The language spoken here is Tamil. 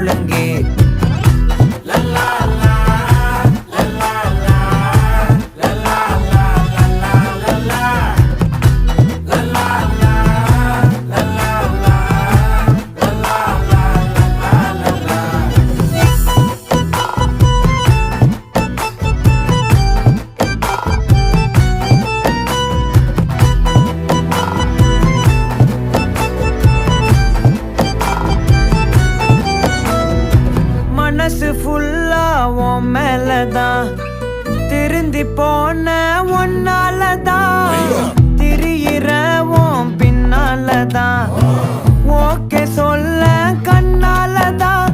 முழங்கே மனசு ஃபுல்லா உன் மேலதான் திருந்தி போன ஒன்னாலதான் திரியிற உன் பின்னாலதான் ஓகே சொல்ல கண்ணாலதான்